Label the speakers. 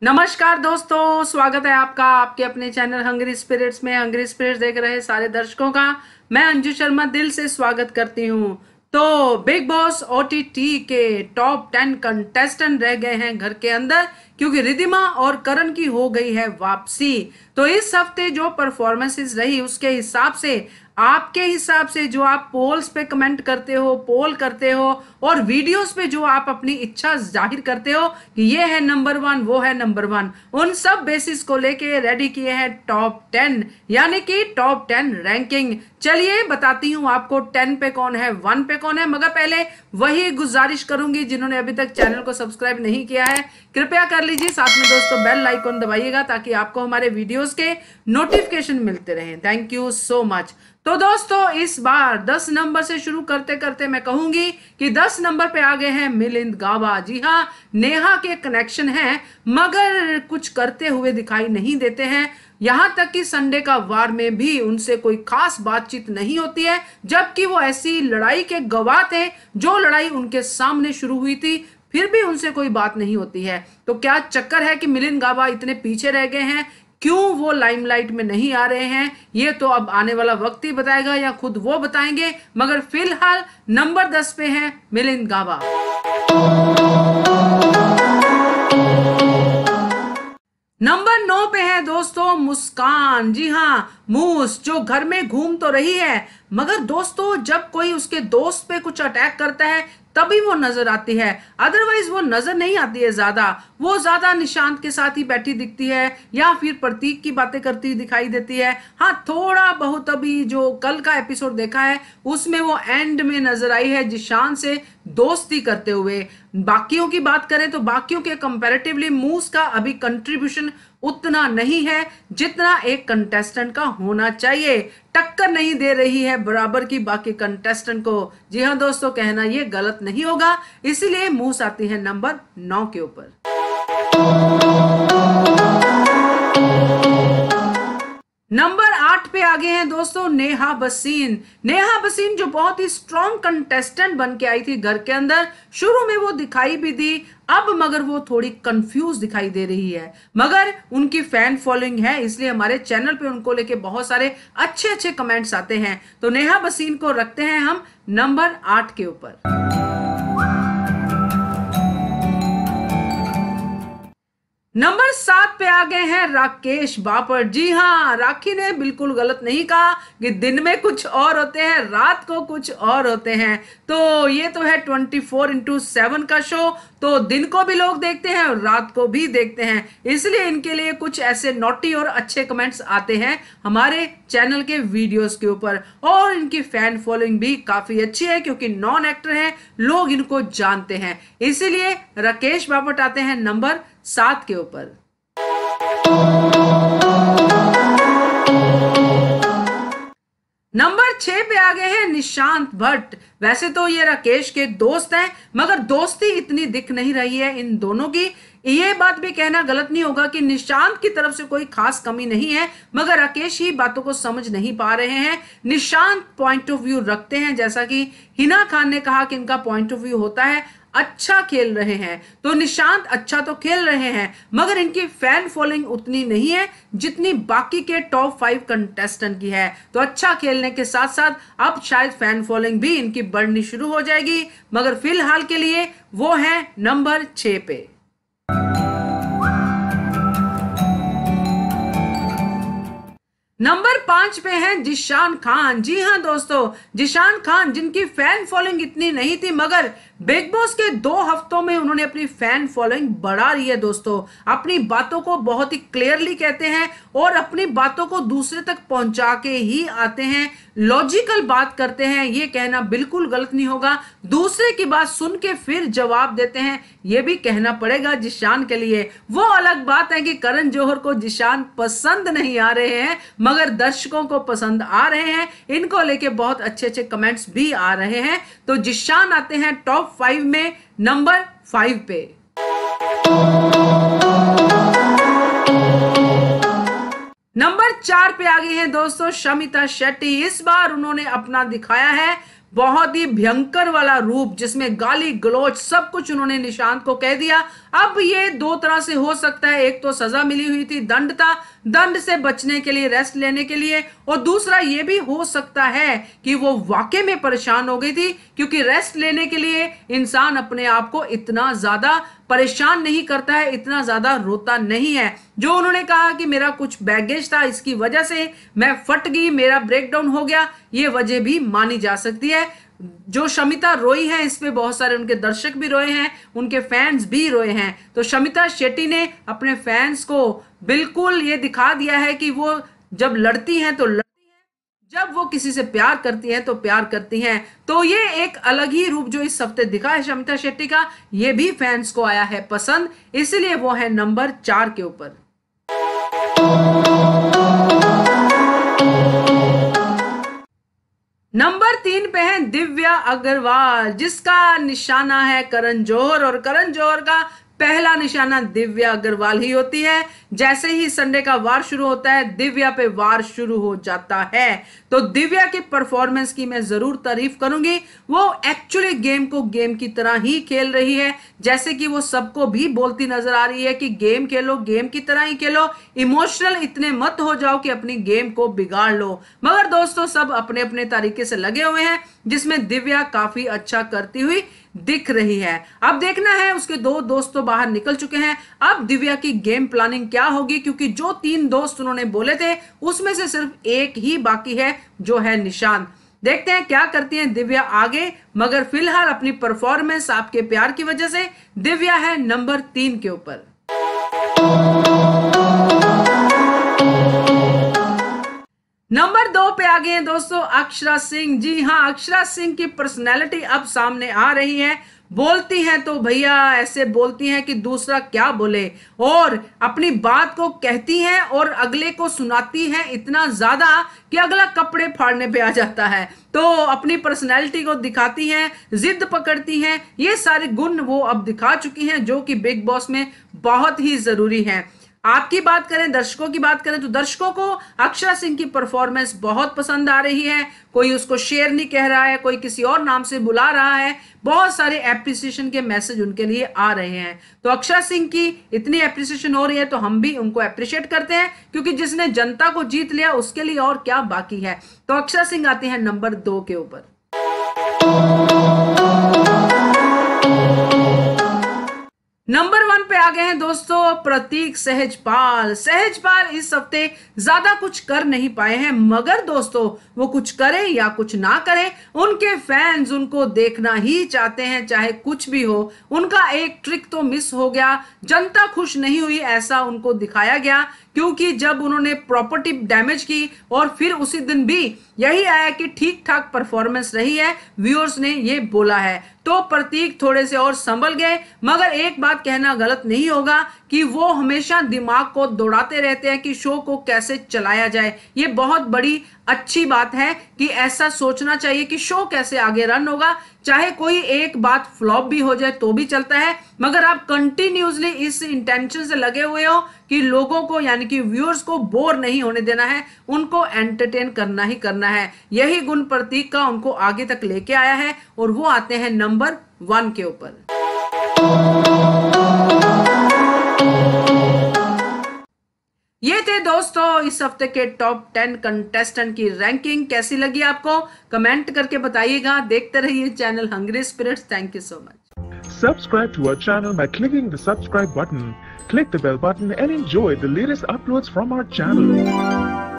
Speaker 1: नमस्कार दोस्तों, स्वागत है आपका आपके अपने चैनल हंग्री स्पिरिट्स में। हंग्री स्पिरिट्स देख रहे सारे दर्शकों का मैं अंजू शर्मा दिल से स्वागत करती हूँ। तो बिग बॉस ओटीटी के टॉप 10 कंटेस्टेंट रह गए हैं घर के अंदर, क्योंकि रिद्धिमा और करण की हो गई है वापसी। तो इस हफ्ते जो परफॉर्मेंसेस रही उसके हिसाब से, आपके हिसाब से, जो आप पोल्स पे कमेंट करते हो, पोल करते हो और वीडियोस पे जो आप अपनी इच्छा जाहिर करते हो कि ये है नंबर 1, वो है नंबर 1, उन सब बेसिस को लेके रेडी किए हैं टॉप 10, यानी कि टॉप 10 रैंकिंग। चलिए बताती हूँ आपको 10 पे कौन है, 1 पे कौन है। मगर पहले वही गुजारिश करूंगी, जिन्होंने अभी तक चैनल को सब्सक्राइब नहीं किया है कृपया कर लीजिए, साथ में दोस्तों बेल आइकन दबाइएगा ताकि आपको हमारे वीडियोस के नोटिफिकेशन मिलते रहें। Thank you so much. तो दोस्तों इस बार 10 नंबर से शुरू करते करते मैं कहूंगी कि 10 नंबर पे आ गए हैं मिलिंद गाबा। जी हाँ, नेहा के कनेक्शन है मगर कुछ करते हुए दिखाई नहीं देते हैं। यहां तक कि संडे का वार में भी उनसे कोई खास बातचीत नहीं होती है, जबकि वो ऐसी लड़ाई के गवाह थे जो लड़ाई उनके सामने शुरू हुई थी, फिर भी उनसे कोई बात नहीं होती है। तो क्या चक्कर है कि मिलिंद गाबा इतने पीछे रह गए हैं? क्यों वो लाइमलाइट में नहीं आ रहे हैं? ये तो अब आने वाला वक्त ही बताएगा या खुद वो बताएंगे। मगर फिलहाल नंबर 10 पे हैं मिलिंद गाबा। नंबर 9 पे है दोस्तों मुस्कान। जी हाँ, मूस, जो घर में घूम तो रही है मगर दोस्तों जब कोई उसके दोस्त पे कुछ अटैक करता है तभी वो नजर आती है, अदरवाइज वो नजर नहीं आती है। वो ज्यादा निशांत के साथ ही बैठी दिखती है या फिर प्रतीक की बातें करती हुई दिखाई देती है। हाँ, थोड़ा बहुत अभी जो कल का एपिसोड देखा है उसमें वो एंड में नजर आई है जिशान से दोस्ती करते हुए। बाकियों की बात करें तो बाकियों के कंपैरेटिवली मूस का अभी कंट्रीब्यूशन उतना नहीं है जितना एक कंटेस्टेंट का होना चाहिए। टक्कर नहीं दे रही है बराबर की बाकी कंटेस्टेंट को। जी हाँ दोस्तों, कहना ये गलत नहीं होगा, इसीलिए मूस आती है नंबर 9 के ऊपर। नंबर 8 पे आ गए हैं दोस्तों नेहा भसीन। नेहा भसीन जो बहुत ही स्ट्रॉन्ग कंटेस्टेंट बन के आई थी घर के अंदर, शुरू में वो दिखाई भी दी, अब मगर वो थोड़ी कंफ्यूज दिखाई दे रही है। मगर उनकी फैन फॉलोइंग है, इसलिए हमारे चैनल पे उनको लेके बहुत सारे अच्छे अच्छे कमेंट्स आते हैं। तो नेहा भसीन को रखते हैं हम नंबर 8 के ऊपर। नंबर 7 पे आ गए हैं राकेश बापर। जी हाँ, राखी ने बिल्कुल गलत नहीं कहा कि दिन में कुछ और होते हैं, रात को कुछ और होते हैं। तो ये तो है 24x7 का शो, तो दिन को भी लोग देखते हैं और रात को भी देखते हैं, इसलिए इनके लिए कुछ ऐसे नॉटी और अच्छे कमेंट्स आते हैं हमारे चैनल के वीडियोस के ऊपर। और इनकी फैन फॉलोइंग भी काफी अच्छी है क्योंकि नॉन एक्टर हैं, लोग इनको जानते हैं, इसीलिए राकेश बापट आते हैं नंबर 7 के ऊपर। नंबर 6 पे आ गए हैं निशांत भट्ट। वैसे तो ये राकेश के दोस्त हैं मगर दोस्ती इतनी दिख नहीं रही है इन दोनों की। ये बात भी कहना गलत नहीं होगा कि निशांत की तरफ से कोई खास कमी नहीं है, मगर राकेश ही बातों को समझ नहीं पा रहे हैं। निशांत पॉइंट ऑफ व्यू रखते हैं, जैसा कि हिना खान ने कहा कि इनका पॉइंट ऑफ व्यू होता है अच्छा खेल रहे हैं, तो निशांत अच्छा तो खेल रहे हैं मगर इनकी फैन फॉलोइंग उतनी नहीं है जितनी बाकी के टॉप 5 कंटेस्टेंट की है। तो अच्छा खेलने के साथ साथ अब शायद फैन फॉलोइंग भी इनकी बढ़नी शुरू हो जाएगी, मगर फिलहाल के लिए वो है नंबर 6 पे। नंबर 5 पे हैं जिशान खान। जी हाँ दोस्तों, जिशान खान जिनकी फैन फॉलोइंग इतनी नहीं थी मगर बिग बॉस के 2 हफ्तों में उन्होंने अपनी फैन फॉलोइंग बढ़ा रही है दोस्तों। अपनी बातों को बहुत ही क्लियरली कहते हैं और अपनी बातों को दूसरे तक पहुंचा के ही आते हैं, लॉजिकल बात करते हैं, ये कहना बिल्कुल गलत नहीं होगा। दूसरे की बात सुन के फिर जवाब देते हैं, ये भी कहना पड़ेगा जिशान के लिए। वो अलग बात है कि करण जौहर को जिशान पसंद नहीं आ रहे हैं मगर दर्शकों को पसंद आ रहे हैं, इनको लेके बहुत अच्छे अच्छे कमेंट्स भी आ रहे हैं। तो जिशान आते हैं टॉप 5 में नंबर 5 पे। नंबर 4 पे आ गई हैं दोस्तों शमिता शेट्टी। इस बार उन्होंने अपना दिखाया है बहुत ही भयंकर वाला रूप जिसमें गाली गलौज सब कुछ उन्होंने निशांत को कह दिया। अब ये दो तरह से हो सकता है, एक तो सजा मिली हुई थी, दंड था, दंड से बचने के लिए, रेस्ट लेने के लिए, और दूसरा ये भी हो सकता है कि वो वाकई में परेशान हो गई थी, क्योंकि रेस्ट लेने के लिए इंसान अपने आप को इतना ज्यादा परेशान नहीं करता है, इतना ज्यादा रोता नहीं है। जो उन्होंने कहा कि मेरा कुछ बैगेज था, इसकी वजह से मैं फट गई, मेरा ब्रेकडाउन हो गया, ये वजह भी मानी जा सकती है। जो शमिता रोई है, इस पे बहुत सारे उनके दर्शक भी रोए हैं, उनके फैंस भी रोए हैं। तो शमिता शेट्टी ने अपने फैंस को बिल्कुल ये दिखा दिया है कि वो जब लड़ती हैं तो लड़ती हैं, जब वो किसी से प्यार करती हैं तो प्यार करती हैं। तो ये एक अलग ही रूप जो इस हफ्ते दिखा है शमिता शेट्टी का, ये भी फैंस को आया है पसंद, इसलिए वो है नंबर 4 के ऊपर। नंबर 3 पे है दिव्या अग्रवाल, जिसका निशाना है करण जौहर, और करण जौहर का पहला निशाना दिव्या अग्रवाल ही होती है। जैसे ही संडे का वार शुरू होता है, दिव्या पे वार शुरू हो जाता है। तो दिव्या की परफॉर्मेंस की मैं जरूर तारीफ करूंगी। वो एक्चुअली गेम को गेम की तरह ही खेल रही है, जैसे कि वो सबको भी बोलती नजर आ रही है कि गेम खेलो, गेम की तरह ही खेलो, इमोशनल इतने मत हो जाओ कि अपनी गेम को बिगाड़ लो। मगर दोस्तों, सब अपने अपने तरीके से लगे हुए हैं, जिसमें दिव्या काफी अच्छा करती हुई दिख रही है। अब देखना है, उसके 2 दोस्त तो बाहर निकल चुके हैं, अब दिव्या की गेम प्लानिंग क्या होगी, क्योंकि जो 3 दोस्त उन्होंने बोले थे उसमें से सिर्फ एक ही बाकी है, जो है निशांत। देखते हैं क्या करती हैं दिव्या आगे, मगर फिलहाल अपनी परफॉर्मेंस आपके प्यार की वजह से दिव्या है नंबर 3 के ऊपर। नंबर 2 पे आ गए हैं दोस्तों अक्षरा सिंह। जी हाँ, अक्षरा सिंह की पर्सनैलिटी अब सामने आ रही है। बोलती हैं तो भैया ऐसे बोलती हैं कि दूसरा क्या बोले, और अपनी बात को कहती हैं और अगले को सुनाती हैं इतना ज्यादा कि अगला कपड़े फाड़ने पे आ जाता है। तो अपनी पर्सनैलिटी को दिखाती हैं, जिद पकड़ती हैं, ये सारे गुण वो अब दिखा चुकी हैं, जो कि बिग बॉस में बहुत ही जरूरी है। आपकी बात करें, दर्शकों की बात करें, तो दर्शकों को अक्षरा सिंह की परफॉर्मेंस बहुत पसंद आ रही है। कोई उसको शेर नहीं कह रहा है, कोई किसी और नाम से बुला रहा है, बहुत सारे एप्रिसिएशन के मैसेज उनके लिए आ रहे हैं। तो अक्षरा सिंह की इतनी एप्रिसिएशन हो रही है तो हम भी उनको अप्रिशिएट करते हैं, क्योंकि जिसने जनता को जीत लिया उसके लिए और क्या बाकी है। तो अक्षरा सिंह आते हैं नंबर 2 के ऊपर। नंबर 1 पे आ गए हैं दोस्तों प्रतीक सहजपाल। सहजपाल इस हफ्ते ज्यादा कुछ कर नहीं पाए हैं, मगर दोस्तों वो कुछ करे या कुछ ना करे, उनके फैंस उनको देखना ही चाहते हैं, चाहे कुछ भी हो। उनका एक ट्रिक तो मिस हो गया, जनता खुश नहीं हुई ऐसा उनको दिखाया गया, क्योंकि जब उन्होंने प्रॉपर्टी डैमेज की और फिर उसी दिन भी यही आया कि ठीक ठाक परफॉर्मेंस रही है, व्यूअर्स ने ये बोला है। तो प्रतीक थोड़े से और संभल गए, मगर एक बात कहना गलत नहीं होगा कि वो हमेशा दिमाग को दौड़ाते रहते हैं कि शो को कैसे चलाया जाए। ये बहुत बड़ी अच्छी बात है कि ऐसा सोचना चाहिए कि शो कैसे आगे रन होगा, चाहे कोई एक बात फ्लॉप भी हो जाए तो भी चलता है, मगर आप कंटिन्यूसली इस इंटेंशन से लगे हुए हो कि लोगों को यानी कि व्यूअर्स को बोर नहीं होने देना है, उनको एंटरटेन करना ही करना है। यही गुण प्रतीक का उनको आगे तक लेके आया है, और वो आते हैं नंबर 1 के ऊपर। ये थे दोस्तों इस हफ्ते के टॉप 10 कंटेस्टेंट की रैंकिंग। कैसी लगी आपको कमेंट करके बताइएगा। देखते रहिए channel hungry spirits. Thank you so much.
Speaker 2: Subscribe to our channel by clicking the subscribe button. Click the bell button and enjoy the latest uploads from our channel.